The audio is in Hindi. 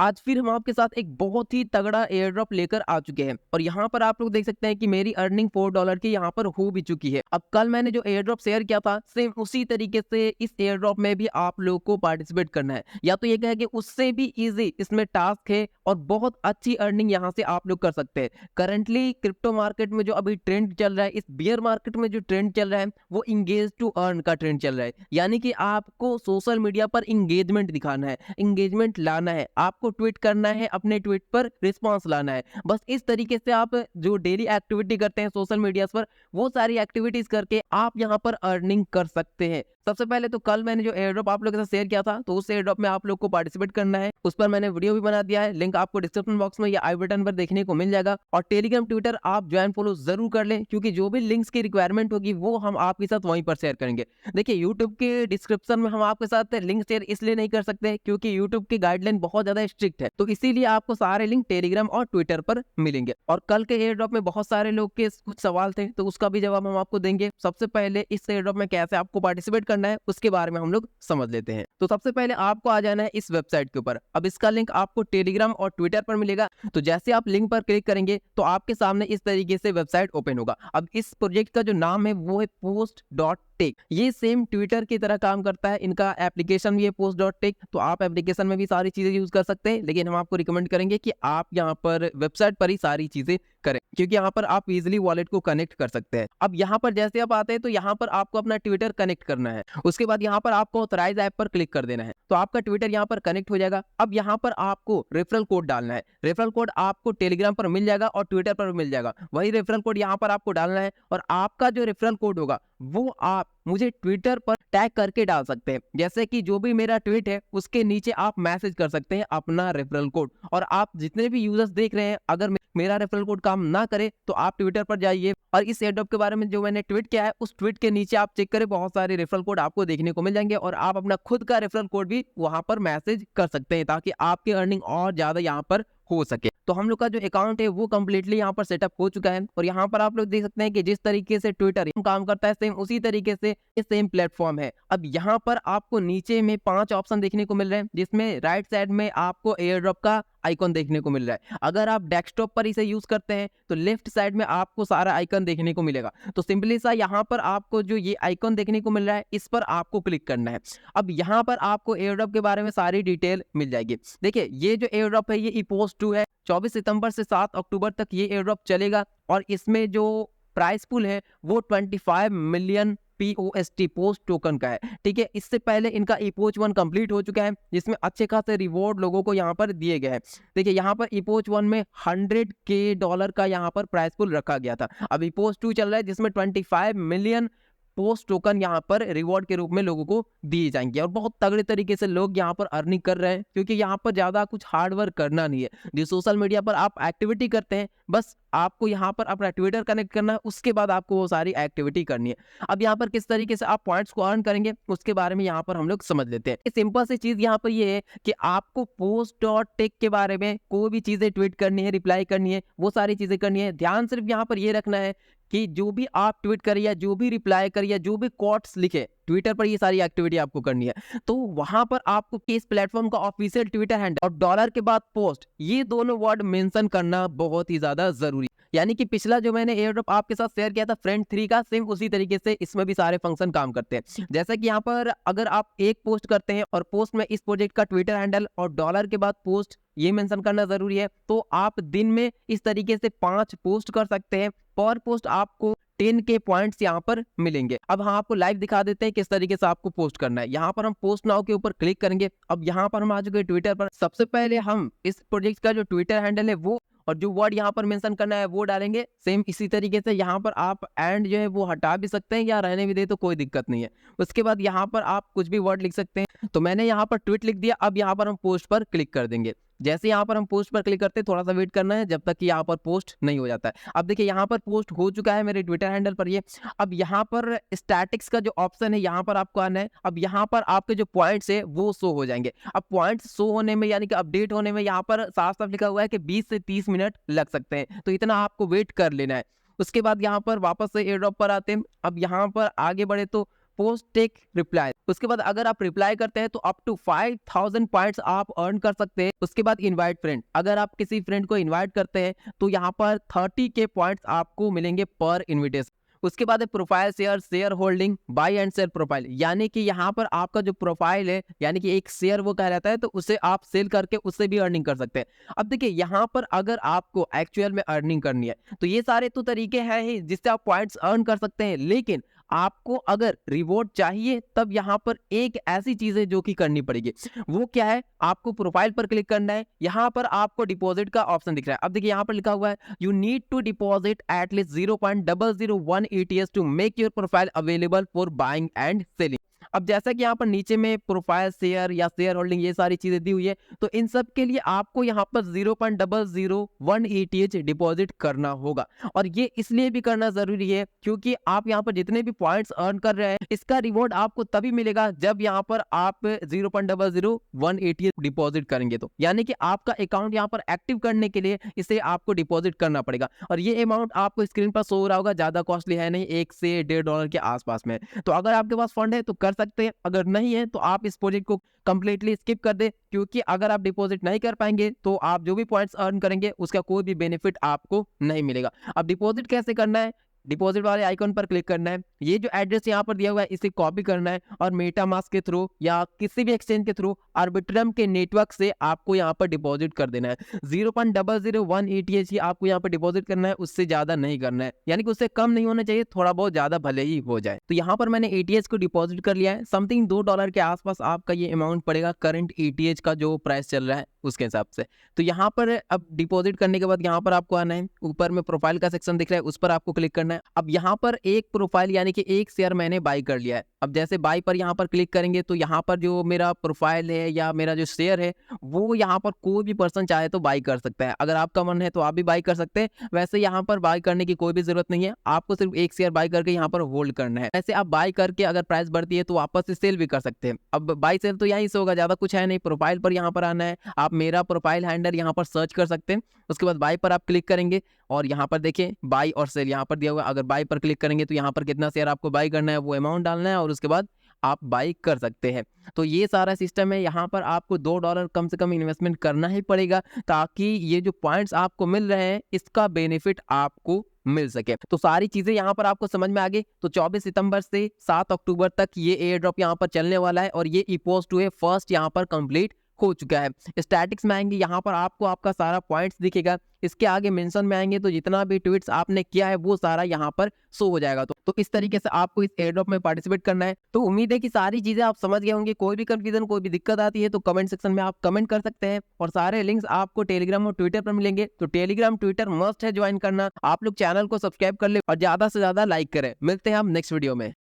आज फिर हम आपके साथ एक बहुत ही तगड़ा एयर ड्रॉप लेकर आ चुके हैं और यहाँ पर आप लोग देख सकते हैं कि मेरी अर्निंग $4 की यहाँ पर हो भी चुकी है। अब कल मैंने जो एयर ड्रॉप शेयर किया था सेम उसी तरीके से इस एयर ड्रॉप में भी आप लोग को पार्टिसिपेट करना है, या तो ये कहे कि उससे भी इजी इसमें टास्क है और बहुत अच्छी अर्निंग यहाँ से आप लोग कर सकते हैं। करंटली क्रिप्टो मार्केट में जो अभी ट्रेंड चल रहा है, इस बियर मार्केट में जो ट्रेंड चल रहा है वो इंगेज टू अर्न का ट्रेंड चल रहा है, यानी कि आपको सोशल मीडिया पर इंगेजमेंट दिखाना है, इंगेजमेंट लाना है, आपको ट्वीट करना है, अपने ट्वीट पर रिस्पांस लाना है। बस इस तरीके से आप जो डेली एक्टिविटी करते हैं सोशल मीडिया पर, वो सारी एक्टिविटीज करके आप यहाँ पर अर्निंग कर सकते हैं। सबसे पहले तो कल मैंने जो एयर ड्रॉप आप लोगों के साथ शेयर किया था, तो उस एयर ड्रॉप में आप लोग को पार्टिसिपेट करना है। उस पर मैंने वीडियो भी बना दिया है, लिंक आपको डिस्क्रिप्शन बॉक्स में या आई बटन पर देखने को मिल जाएगा। और टेलीग्राम ट्विटर आप ज्वाइन फॉलो जरूर कर लें, क्योंकि जो भी लिंक्स की रिक्वायरमेंट होगी वो हम आपके साथ वहीं पर शेयर करेंगे। देखिए, यूट्यूब के डिस्क्रिप्शन में हम आपके साथ लिंक शेयर इसलिए नहीं कर सकते क्योंकि यूट्यूब की गाइडलाइन बहुत ज्यादा स्ट्रिक्ट है, तो इसीलिए आपको सारे लिंक टेलीग्राम और ट्विटर पर मिलेंगे। और कल के एयर ड्रॉप में बहुत सारे लोग के कुछ सवाल थे, तो उसका भी जवाब हम आपको देंगे। सबसे पहले इस एयर ड्रॉप में कैसे आपको पार्टिसिपेट करना है उसके बारे में हम लोग समझ लेते हैं। तो सबसे पहले आपको आ जाना है इस वेबसाइट के ऊपर। अब इसका लिंक आपको टेलीग्राम और ट्विटर पर मिलेगा। तो जैसे आप लिंक पर क्लिक करेंगे तो आपके सामने इस तरीके से वेबसाइट ओपन होगा। अब इस प्रोजेक्ट का जो नाम है वो है post.tech। ये सेम ट्विटर की तरह काम करता है, इनका एप्लीकेशन भी है post.tech। तो आप एप्लीकेशन में भी सारी चीजें यूज कर सकते हैं, लेकिन हम आपको रिकमेंड करेंगे कि आप यहाँ पर वेबसाइट पर ही सारी चीजें करें, क्योंकि यहाँ पर आप इजिली वॉलेट को कनेक्ट कर सकते हैं। अब यहाँ पर जैसे आप आते हैं तो यहाँ पर आपको अपना ट्विटर कनेक्ट करना है। उसके बाद यहाँ पर आपको ऑथराइज ऐप पर क्लिक कर देना है, तो आपका ट्विटर यहाँ पर कनेक्ट हो जाएगा। अब यहाँ पर आपको रेफरल कोड डालना है। रेफरल कोड आपको टेलीग्राम पर मिल जाएगा और ट्विटर पर मिल जाएगा। वही रेफरल कोड यहाँ पर आपको डालना है, और आपका जो रेफरल कोड होगा वो आप मुझे ट्विटर पर टैग करके डाल सकते हैं। जैसे कि जो भी मेरा ट्वीट है उसके नीचे आप मैसेज कर सकते हैं अपना रेफरल कोड। और आप जितने भी यूजर्स देख रहे हैं, अगर मेरा रेफरल कोड काम ना करे तो आप ट्विटर पर जाइए और इस एयरड्रॉप के बारे में जो मैंने ट्वीट किया है उस ट्वीट के नीचे आप चेक करें, बहुत सारे रेफरल कोड आपको देखने को मिल जाएंगे और आप अपना खुद का रेफरल कोड भी वहां पर मैसेज कर सकते हैं, ताकि आपकी अर्निंग और ज्यादा यहाँ पर हो सके। तो हम लोग का जो अकाउंट है वो कम्प्लीटली यहाँ पर सेटअप हो चुका है, और यहाँ पर आप लोग देख सकते हैं कि जिस तरीके से ट्विटर काम करता है सेम उसी तरीके से ये सेम प्लेटफॉर्म है। अब यहाँ पर आपको नीचे में 5 ऑप्शन देखने को मिल रहे हैं, जिसमें राइट साइड में आपको एयर ड्रॉप का आइकॉन देखने को मिल रहा है। अगर आप डेस्कटॉप पर इसे यूज करते हैं तो लेफ्ट साइड में आपको सारा आइकन देखने को मिलेगा। तो सिंपली सा यहाँ पर आपको जो ये आइकॉन देखने को मिल रहा है इस पर आपको क्लिक करना है। अब यहाँ पर आपको एयर ड्रॉप के बारे में सारी डिटेल मिल जाएगी। देखिए, ये जो एयर ड्रॉप है ये इपोस्ट 2 है। 24 सितंबर से 7 अक्टूबर तक ये एयर ड्रॉप चलेगा, और इसमें जो प्राइस पूल है वो 25 मिलियन POST पोस्ट टोकन का है। ठीक है, इससे पहले इनका इपोच 1 कंप्लीट हो चुका है, जिसमें अच्छे खासे रिवॉर्ड लोगों को यहाँ पर दिए गए हैं। देखिए, यहाँ पर इपोच 1 में $100K का यहाँ पर प्राइस पूल रखा गया था। अब इपोच 2 चल रहा है जिसमें 25 मिलियन पोस्ट टोकन यहाँ पर रिवॉर्ड के रूप में लोगों को दिए जाएंगे, और बहुत तगड़े तरीके से लोग यहाँ पर अर्निंग कर रहे हैं, क्योंकि यहाँ पर ज्यादा कुछ हार्ड वर्क करना नहीं है। जो सोशल मीडिया पर आप एक्टिविटी करते हैं, बस आपको यहाँ पर अपना ट्विटर कनेक्ट करना है, उसके बाद आपको वो सारी एक्टिविटी करनी है। अब यहाँ पर किस तरीके से आप पॉइंट्स को अर्न करेंगे उसके बारे में यहाँ पर हम लोग समझ लेते हैं। सिंपल सी चीज यहाँ पर ये है कि आपको post.tech के बारे में कोई भी चीजें ट्वीट करनी है, रिप्लाई करनी है, वो सारी चीजें करनी है। ध्यान सिर्फ यहाँ पर ये रखना है कि जो भी आप ट्वीट करिए या जो भी रिप्लाई करिए, जो भी कोट्स लिखे ट्विटर पर, ये सारी एक्टिविटी आपको करनी है। तो वहां पर आपको इस प्लेटफॉर्म का ऑफिशियल ट्विटर हैंडल और डॉलर के बाद पोस्ट, ये दोनों वर्ड मेंशन करना बहुत ही ज्यादा जरूरी। यानी कि पिछला जो मैंने एयर ड्रॉप आपके साथ शेयर किया था फ्रेंड 3 का, सेम उसी तरीके से इसमें भी सारे फंक्शन काम करते हैं। जैसा कि यहाँ पर अगर आप एक पोस्ट करते हैं और पोस्ट में इस प्रोजेक्ट का ट्विटर हैंडल और डॉलर के बाद पोस्ट ये मेंशन करना जरूरी है, तो आप दिन में इस तरीके से 5 पोस्ट कर सकते हैं। पर पोस्ट आपको 10K पॉइंट्स यहाँ पर मिलेंगे। अब हम आपको लाइव दिखा देते हैं किस तरीके से आपको पोस्ट करना है। यहाँ पर हम पोस्ट नाउ के ऊपर क्लिक करेंगे। अब यहाँ पर हम आ चुके ट्विटर पर। सबसे पहले हम इस प्रोजेक्ट का जो ट्विटर हैंडल है वो और जो वर्ड यहाँ पर मेंशन करना है वो डालेंगे। सेम इसी तरीके से यहाँ पर आप एंड जो है वो हटा भी सकते हैं या रहने भी दे तो कोई दिक्कत नहीं है। उसके बाद यहाँ पर आप कुछ भी वर्ड लिख सकते हैं। तो मैंने यहाँ पर ट्वीट लिख दिया। अब यहाँ पर हम पोस्ट पर क्लिक कर देंगे। जैसे यहाँ पर हम पोस्ट पर क्लिक करते हैं, थोड़ा सा वेट करना है जब तक कि यहाँ पर पोस्ट नहीं हो जाता है। अब देखिए, यहाँ पर पोस्ट हो चुका है मेरे ट्विटर हैंडल पर ये। अब यहाँ पर स्टैटिक्स का जो ऑप्शन है यहाँ पर आपको आना है। अब यहाँ पर आपके जो पॉइंट्स है वो शो हो जाएंगे। अब पॉइंट्स शो होने में यानी कि अपडेट होने में यहाँ पर साफ साफ लिखा हुआ है कि 20 से 30 मिनट लग सकते हैं, तो इतना आपको वेट कर लेना है। उसके बाद यहाँ पर वापस से एयर ड्रॉप पर आते हैं। अब यहाँ पर आगे बढ़े तो पोस्ट टेक रिप्लाई। उसके बाद अगर आप रिप्लाई करते हैं तो अप टू 5000 पॉइंट्स आप अर्न कर सकते हैं। उसके बाद इनवाइट फ्रेंड, अगर आप किसी फ्रेंड को इनवाइट करते हैं तो यहाँ पर 30 के पॉइंट्स आपको मिलेंगे पर इनविटेशन। उसके बाद है profile share, share holding, buy and sell profile, यानी कि यहाँ पर आपका जो प्रोफाइल है यानी कि एक शेयर वो कह रहता है तो उसे आप सेल करके उससे भी अर्निंग कर सकते हैं। अब देखिए यहाँ पर अगर आपको एक्चुअल में अर्निंग करनी है तो ये सारे तो तरीके हैं ही जिससे आप पॉइंट्स अर्न कर सकते हैं, लेकिन आपको अगर रिवॉर्ड चाहिए तब यहाँ पर एक ऐसी चीज है जो कि करनी पड़ेगी। वो क्या है, आपको प्रोफाइल पर क्लिक करना है, यहाँ पर आपको डिपॉजिट का ऑप्शन दिख रहा है। अब देखिए यहाँ पर लिखा हुआ है you need to deposit at least 0.001 ETS to make your profile available for buying and selling. अब जैसा कि यहाँ पर नीचे में प्रोफाइल शेयर या शेयर होल्डिंग ये सारी चीजें दी हुई है, तो इन सब के लिए आपको यहाँ पर 0.001 ETH डिपॉजिट करना होगा। और ये इसलिए भी करना जरूरी है क्योंकि आप यहाँ पर जितने भी पॉइंट्स अर्न कर रहे हैं इसका रिवॉर्ड आपको तभी मिलेगा जब यहाँ पर आप 0.001 ETH डिपॉजिट करेंगे। तो यानी कि आपका अकाउंट यहाँ पर एक्टिव करने के लिए इसे आपको डिपॉजिट करना पड़ेगा। और ये अमाउंट आपको स्क्रीन पर शो हो रहा होगा, ज्यादा कॉस्टली है नहीं, 1 से $1.5 के आसपास में। तो अगर आपके पास फंड है तो कर सकते हैं, अगर नहीं है तो आप इस प्रोजेक्ट को कंप्लीटली स्किप कर दे, क्योंकि अगर आप डिपॉजिट नहीं कर पाएंगे तो आप जो भी पॉइंट्स अर्न करेंगे उसका कोई भी बेनिफिट आपको नहीं मिलेगा। अब डिपॉजिट कैसे करना है, डिपॉजिट वाले आइकन पर क्लिक करना है, ये जो एड्रेस यहाँ पर दिया हुआ है इसे कॉपी करना है और मेटामास्क के थ्रू या किसी भी एक्सचेंज के थ्रू आर्बिट्रम के नेटवर्क से आपको यहाँ पर डिपॉजिट कर देना है। 0.001 ETH ही आपको यहाँ पर डिपॉजिट करना है, उससे ज्यादा नहीं करना है, यानी कि उससे कम नहीं होना चाहिए, थोड़ा बहुत ज्यादा भले ही हो जाए। तो यहाँ पर मैंने ETH को डिपॉजिट कर लिया है, समथिंग $2 के आसपास आपका ये अमाउंट पड़ेगा करंट ETH का जो प्राइस चल रहा है उसके हिसाब से। तो यहाँ पर अब डिपॉजिट करने के बाद यहाँ पर आपको आना है, ऊपर में प्रोफाइल का सेक्शन दिख रहा है उस पर आपको क्लिक करना है। अब यहाँ पर एक प्रोफाइल यानी कि एक शेयर मैंने बाई कर लिया है। अब जैसे बाई पर यहाँ पर क्लिक करेंगे तो यहाँ पर जो मेरा प्रोफाइल है या मेरा जो शेयर है वो यहाँ पर कोई भी पर्सन चाहे तो बाई कर सकता है। अगर आपका मन है तो आप भी बाई कर सकते हैं। वैसे यहाँ पर बाई करने की कोई भी जरूरत नहीं है, आपको सिर्फ एक शेयर बाई करके यहाँ पर होल्ड करना है। ऐसे आप बाई करके अगर प्राइस बढ़ती है तो वापस से सेल भी कर सकते हैं। अब बाई सेल तो यहीं से होगा, ज्यादा कुछ है नहीं। प्रोफाइल पर यहाँ पर आना है, आप मेरा प्रोफाइल हैंडल यहाँ पर सर्च कर सकते हैं। उसके बाद बाई पर आप क्लिक करेंगे और यहाँ पर देखिए बाई और सेल यहाँ पर दिया हुआ है। अगर बाई पर क्लिक करेंगे तो यहाँ पर कितना शेयर आपको बाई करना है वो अमाउंट डालना है और उसके बाद आप बाई कर सकते हैं। तो ये सारा सिस्टम है। यहाँ पर आपको $2 कम से कम इन्वेस्टमेंट करना ही पड़ेगा ताकि ये जो पॉइंट्स आपको मिल रहे हैं इसका बेनिफिट आपको मिल सके। तो सारी चीजें यहाँ पर आपको समझ में आ गई। तो 24 सितंबर से 7 अक्टूबर तक ये एयर ड्रॉप यहाँ पर चलने वाला है और ये EPOS 2 है फर्स्ट यहाँ पर कंप्लीट हो चुका है। स्टैटिक्स में आएंगे, यहाँ पर आपको आपका सारा पॉइंट्स दिखेगा। इसके आगे मेंशन में आएंगे तो जितना भी ट्वीट्स आपने किया है वो सारा यहाँ पर शो हो जाएगा। तो इस तरीके से आपको इस एयर ड्रॉप में पार्टिसिपेट करना है। तो उम्मीद है कि सारी चीजें आप समझ गए होंगे। कोई भी कंफ्यूजन कोई भी दिक्कत आती है तो कमेंट सेक्शन में आप कमेंट कर सकते हैं और सारे लिंक्स आपको टेलीग्राम और ट्विटर पर मिलेंगे। तो टेलीग्राम ट्विटर मस्ट है ज्वाइन करना। आप लोग चैनल को सब्सक्राइब कर ले और ज्यादा से ज्यादा लाइक करें। मिलते हैं हम नेक्स्ट वीडियो में।